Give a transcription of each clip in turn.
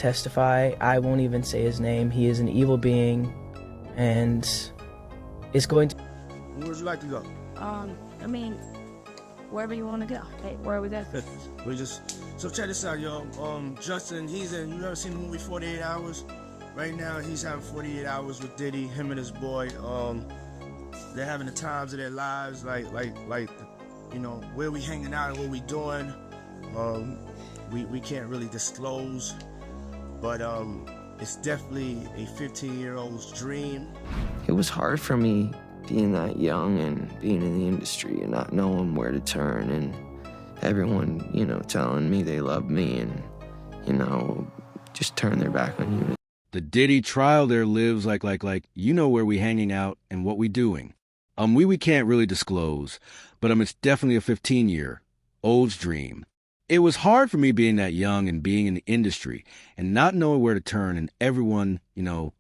testify. I won't even say his name. He is an evil being, and it's going to... Where would you like to go? I mean, wherever you want to go. Hey, where was that? So check this out, yo. Justin, you ever seen the movie 48 Hours? Right now, he's having 48 hours with Diddy, him and his boy. They're having the times of their lives, like, you know, where we hanging out and what we doing. We can't really disclose, but it's definitely a 15-year-old's dream. It was hard for me being that young and being in the industry and not knowing where to turn, and everyone, you know, telling me they love me and, you know, just turn their back on you. The Diddy trial there lives like, you know where we hanging out and what we doing. We can't really disclose, but it's definitely a 15-year-old's dream. It was hard for me being that young and being in the industry and not knowing where to turn, and everyone, you know,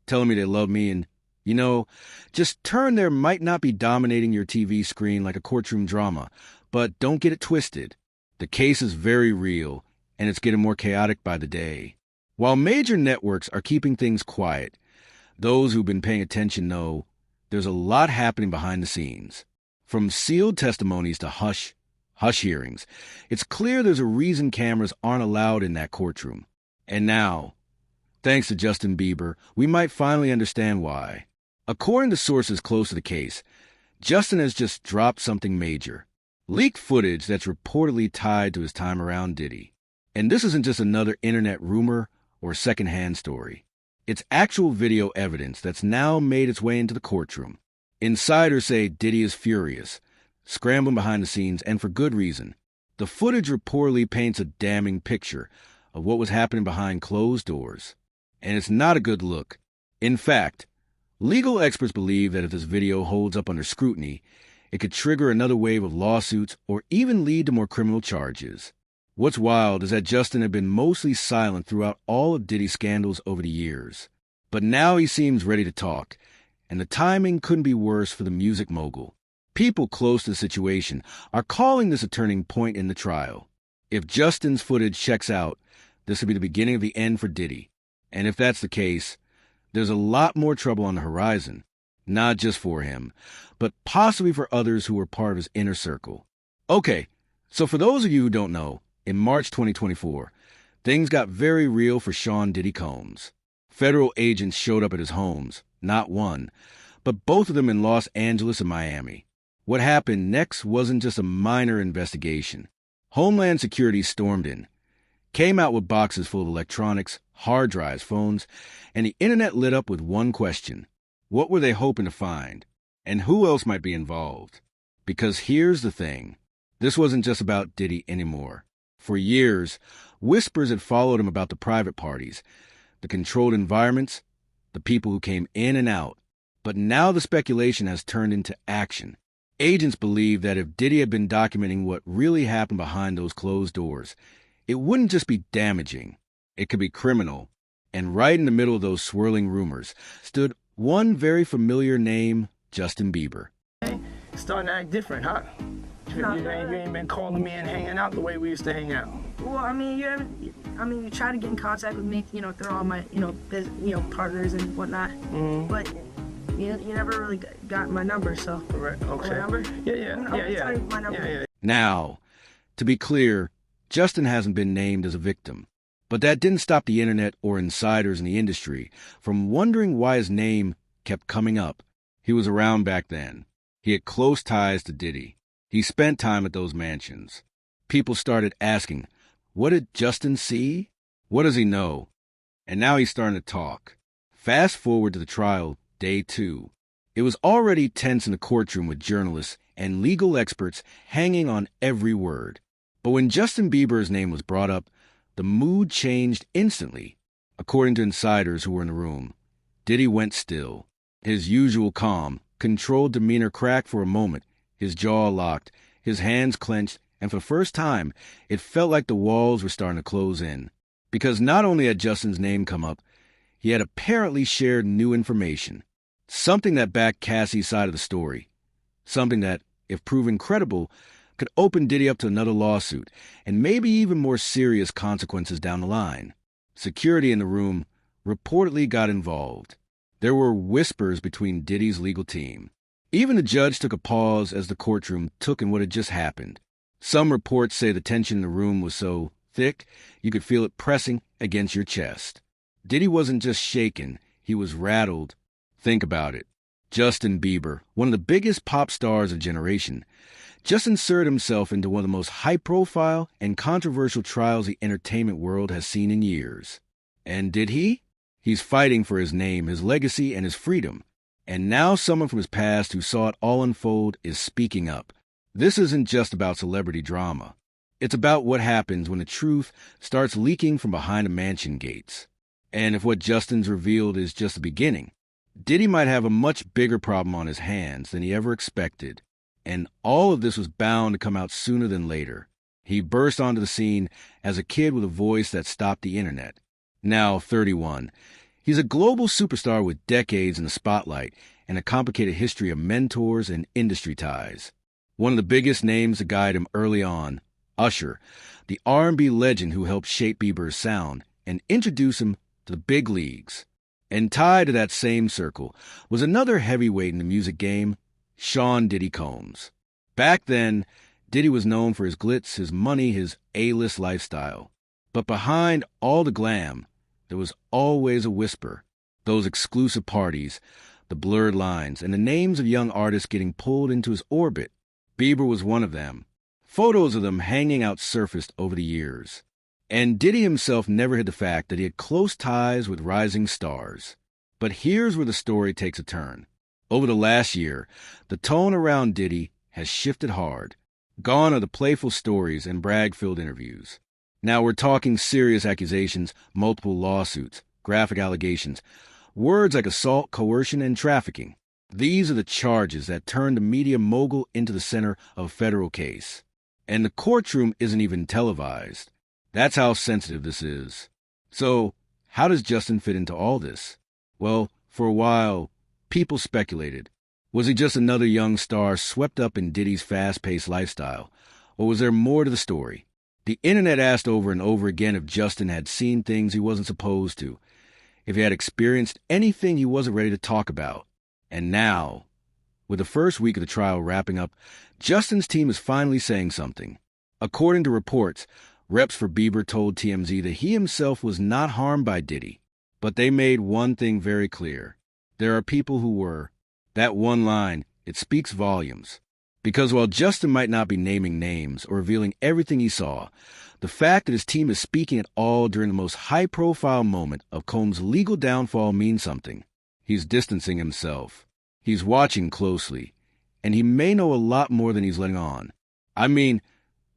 telling me they love me, and, you know, just turn there might not be dominating your TV screen like a courtroom drama, but don't get it twisted. The case is very real, and it's getting more chaotic by the day. While major networks are keeping things quiet, those who've been paying attention know there's a lot happening behind the scenes. From sealed testimonies to hush hearings, it's clear there's a reason cameras aren't allowed in that courtroom. And now, thanks to Justin Bieber, we might finally understand why. According to sources close to the case, Justin has just dropped something major. Leaked footage that's reportedly tied to his time around Diddy. And this isn't just another internet rumor or secondhand story. It's actual video evidence that's now made its way into the courtroom. Insiders say Diddy is furious, scrambling behind the scenes, and for good reason. The footage reportedly paints a damning picture of what was happening behind closed doors. And it's not a good look. In fact, legal experts believe that if this video holds up under scrutiny, it could trigger another wave of lawsuits or even lead to more criminal charges. What's wild is that Justin had been mostly silent throughout all of Diddy's scandals over the years. But now he seems ready to talk, and the timing couldn't be worse for the music mogul. People close to the situation are calling this a turning point in the trial. If Justin's footage checks out, this will be the beginning of the end for Diddy. And if that's the case, there's a lot more trouble on the horizon, not just for him, but possibly for others who are part of his inner circle. Okay, so for those of you who don't know, in March 2024, things got very real for Sean Diddy Combs. Federal agents showed up at his homes, not one, but both of them in Los Angeles and Miami. What happened next wasn't just a minor investigation. Homeland Security stormed in, came out with boxes full of electronics, hard drives, phones, and the internet lit up with one question. What were they hoping to find? And who else might be involved? Because here's the thing. This wasn't just about Diddy anymore. For years, whispers had followed him about the private parties, the controlled environments, the people who came in and out. But now the speculation has turned into action. Agents believe that if Diddy had been documenting what really happened behind those closed doors, it wouldn't just be damaging, it could be criminal. And right in the middle of those swirling rumors stood one very familiar name, Justin Bieber. Hey, starting to act different, huh? You ain't been calling me and hanging out the way we used to hang out. Well, I mean, you try to get in contact with me, you know, through all my, partners and whatnot. Mm-hmm. But you never really got my number, so. Right, okay. My number? Yeah. My number. Yeah. Now, to be clear, Justin hasn't been named as a victim. But that didn't stop the internet or insiders in the industry from wondering why his name kept coming up. He was around back then. He had close ties to Diddy. He spent time at those mansions. People started asking, what did Justin see? What does he know? And now he's starting to talk. Fast forward to the trial, day 2. It was already tense in the courtroom with journalists and legal experts hanging on every word. But when Justin Bieber's name was brought up, the mood changed instantly. According to insiders who were in the room, Diddy went still. His usual calm, controlled demeanor cracked for a moment. His jaw locked, his hands clenched, and for the first time, it felt like the walls were starting to close in. Because not only had Justin's name come up, he had apparently shared new information. Something that backed Cassie's side of the story. Something that, if proven credible, could open Diddy up to another lawsuit, and maybe even more serious consequences down the line. Security in the room reportedly got involved. There were whispers between Diddy's legal team. Even the judge took a pause as the courtroom took in what had just happened. Some reports say the tension in the room was so thick you could feel it pressing against your chest. Diddy wasn't just shaken, he was rattled. Think about it. Justin Bieber, one of the biggest pop stars of a generation, just inserted himself into one of the most high-profile and controversial trials the entertainment world has seen in years. And did he? He's fighting for his name, his legacy, and his freedom. And now someone from his past who saw it all unfold is speaking up. This isn't just about celebrity drama. It's about what happens when the truth starts leaking from behind the mansion gates. And if what Justin's revealed is just the beginning, Diddy might have a much bigger problem on his hands than he ever expected. And all of this was bound to come out sooner than later. He burst onto the scene as a kid with a voice that stopped the internet. Now 31. He's a global superstar with decades in the spotlight and a complicated history of mentors and industry ties. One of the biggest names to guide him early on, Usher, the R&B legend who helped shape Bieber's sound and introduce him to the big leagues. And tied to that same circle was another heavyweight in the music game, Sean Diddy Combs. Back then, Diddy was known for his glitz, his money, his A-list lifestyle. But behind all the glam, there was always a whisper. Those exclusive parties, the blurred lines, and the names of young artists getting pulled into his orbit. Bieber was one of them. Photos of them hanging out surfaced over the years. And Diddy himself never hid the fact that he had close ties with rising stars. But here's where the story takes a turn. Over the last year, the tone around Diddy has shifted hard. Gone are the playful stories and brag-filled interviews. Now we're talking serious accusations, multiple lawsuits, graphic allegations, words like assault, coercion, and trafficking. These are the charges that turned the media mogul into the center of a federal case. And the courtroom isn't even televised. That's how sensitive this is. So, how does Justin fit into all this? Well, for a while, people speculated. Was he just another young star swept up in Diddy's fast-paced lifestyle? Or was there more to the story? The internet asked over and over again if Justin had seen things he wasn't supposed to, if he had experienced anything he wasn't ready to talk about. And now, with the first week of the trial wrapping up, Justin's team is finally saying something. According to reports, reps for Bieber told TMZ that he himself was not harmed by Diddy. But they made one thing very clear. There are people who were. That one line, it speaks volumes. Because while Justin might not be naming names or revealing everything he saw, the fact that his team is speaking at all during the most high-profile moment of Combs' legal downfall means something. He's distancing himself. He's watching closely. And he may know a lot more than he's letting on. I mean,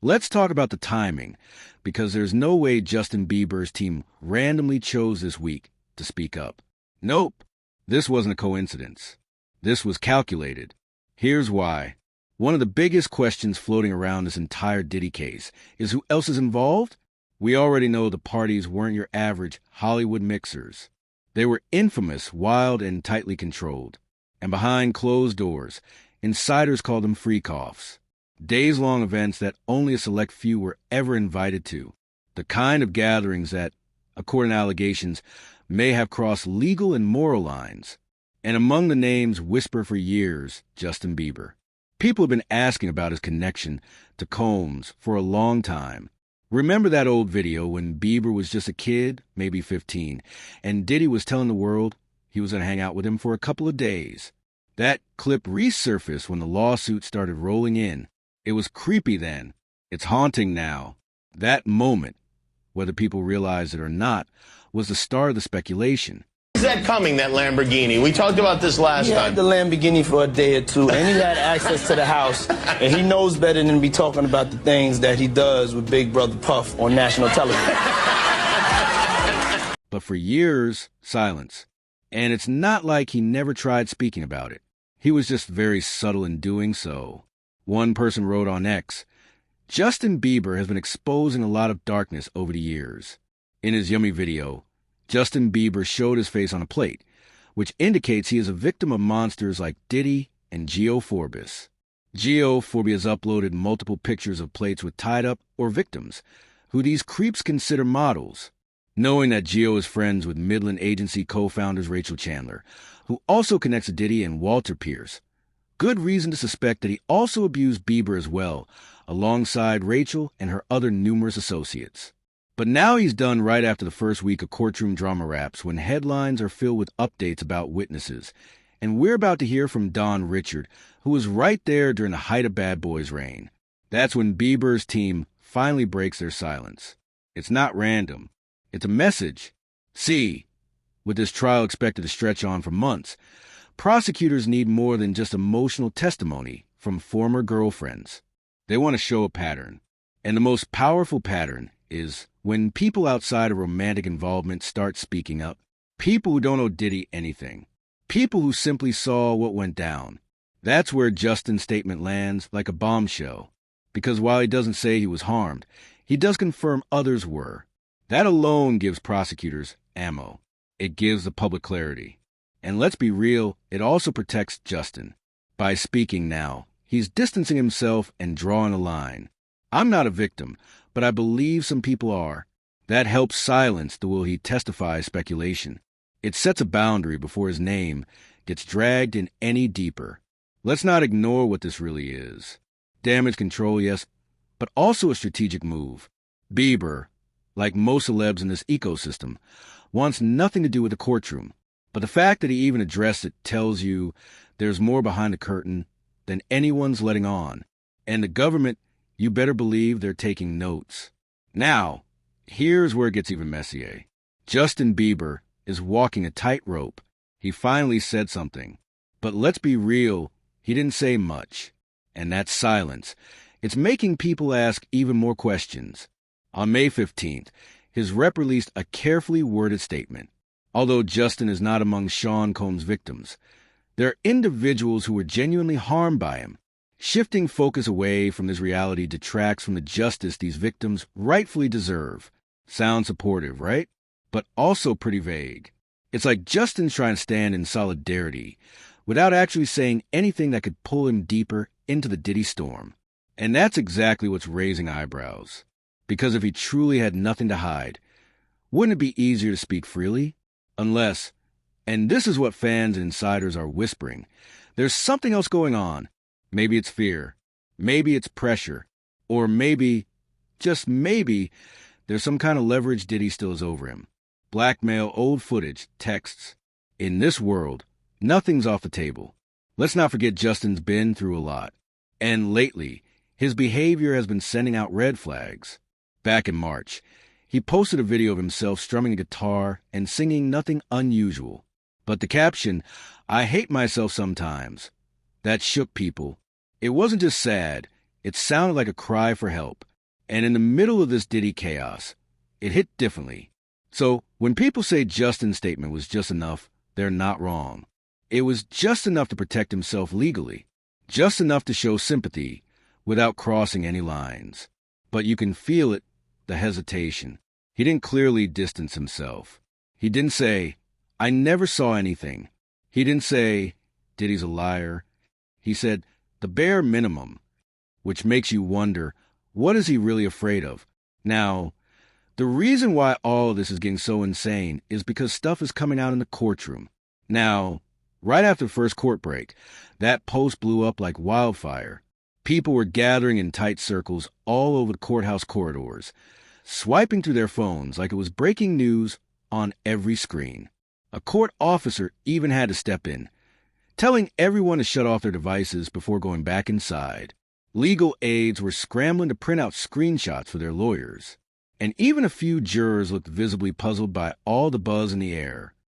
let's talk about the timing, because there's no way Justin Bieber's team randomly chose this week to speak up. Nope, this wasn't a coincidence. This was calculated. Here's why. One of the biggest questions floating around this entire Diddy case is who else is involved? We already know the parties weren't your average Hollywood mixers. They were infamous, wild, and tightly controlled. And behind closed doors, insiders called them freak-offs. Days-long events that only a select few were ever invited to. The kind of gatherings that, according to allegations, may have crossed legal and moral lines. And among the names whispered for years, Justin Bieber. People have been asking about his connection to Combs for a long time. Remember that old video when Bieber was just a kid, maybe 15, and Diddy was telling the world he was going to hang out with him for a couple of days? That clip resurfaced when the lawsuit started rolling in. It was creepy then. It's haunting now. That moment, whether people realize it or not, was the start of the speculation. Is that coming, that Lamborghini? We talked about this last He time. had the Lamborghini for a day or two, and he had access to the house, and he knows better than to be talking about the things that he does with Big Brother Puff on national television. But for years, silence. And it's not like he never tried speaking about it. He was just very subtle in doing so. One person wrote on X, Justin Bieber has been exposing a lot of darkness over the years. In his Yummy video, Justin Bieber showed his face on a plate, which indicates he is a victim of monsters like Diddy and Forbes. Forbes has uploaded multiple pictures of plates with tied up or victims, who these creeps consider models. knowing that Gio is friends with Midland Agency co-founders Rachel Chandler, who also connects to Diddy and Walter Pierce. Good reason to suspect that he also abused Bieber as well, alongside Rachel and her other numerous associates. But now he's done right after the first week of courtroom drama raps, when headlines are filled with updates about witnesses. And we're about to hear from Don Richard, who was right there during the height of Bad Boy's reign. That's when Bieber's team finally breaks their silence. It's not random. It's a message. See, with this trial expected to stretch on for months, prosecutors need more than just emotional testimony from former girlfriends. They want to show a pattern. And the most powerful pattern is when people outside of romantic involvement start speaking up. People who don't owe Diddy anything. People who simply saw what went down. That's where Justin's statement lands like a bombshell. Because while he doesn't say he was harmed, he does confirm others were. That alone gives prosecutors ammo. It gives the public clarity. And let's be real, it also protects Justin. By speaking now, he's distancing himself and drawing a line. I'm not a victim, but I believe some people are. That helps silence the will he testify speculation. It sets a boundary before his name gets dragged in any deeper. Let's not ignore what this really is. Damage control, yes, but also a strategic move. Bieber, like most celebs in this ecosystem, wants nothing to do with the courtroom. But the fact that he even addressed it tells you there's more behind the curtain than anyone's letting on. And the government, you better believe they're taking notes. Now, here's where it gets even messier. Justin Bieber is walking a tightrope. He finally said something. But let's be real, he didn't say much. And that silence, it's making people ask even more questions. On May 15th, his rep released a carefully worded statement. Although Justin is not among Sean Combs' victims, there are individuals who were genuinely harmed by him. Shifting focus away from this reality detracts from the justice these victims rightfully deserve. Sounds supportive, right? But also pretty vague. It's like Justin's trying to stand in solidarity without actually saying anything that could pull him deeper into the Diddy storm. And that's exactly what's raising eyebrows. Because if he truly had nothing to hide, wouldn't it be easier to speak freely? Unless, and this is what fans and insiders are whispering, there's something else going on. Maybe it's fear. Maybe it's pressure. Or maybe, just maybe, there's some kind of leverage Diddy still has over him. Blackmail, old footage, texts. In this world, nothing's off the table. Let's not forget Justin's been through a lot. And lately, his behavior has been sending out red flags. Back in March, he posted a video of himself strumming a guitar and singing nothing unusual. But the caption, "I hate myself sometimes," that shook people. It wasn't just sad, it sounded like a cry for help. And in the middle of this Diddy chaos, it hit differently. So when people say Justin's statement was just enough, they're not wrong. It was just enough to protect himself legally, just enough to show sympathy without crossing any lines. But you can feel it, the hesitation. He didn't clearly distance himself. He didn't say, "I never saw anything." He didn't say, "Diddy's a liar." He said, "the bare minimum," which makes you wonder, what is he really afraid of? Now, the reason why all of this is getting so insane is because stuff is coming out in the courtroom. Now, right after the first court break, that post blew up like wildfire. People were gathering in tight circles all over the courthouse corridors, swiping through their phones like it was breaking news on every screen. A court officer even had to step in, telling everyone to shut off their devices before going back inside. Legal aides were scrambling to print out screenshots for their lawyers. And even a few jurors looked visibly puzzled by all the buzz in the air.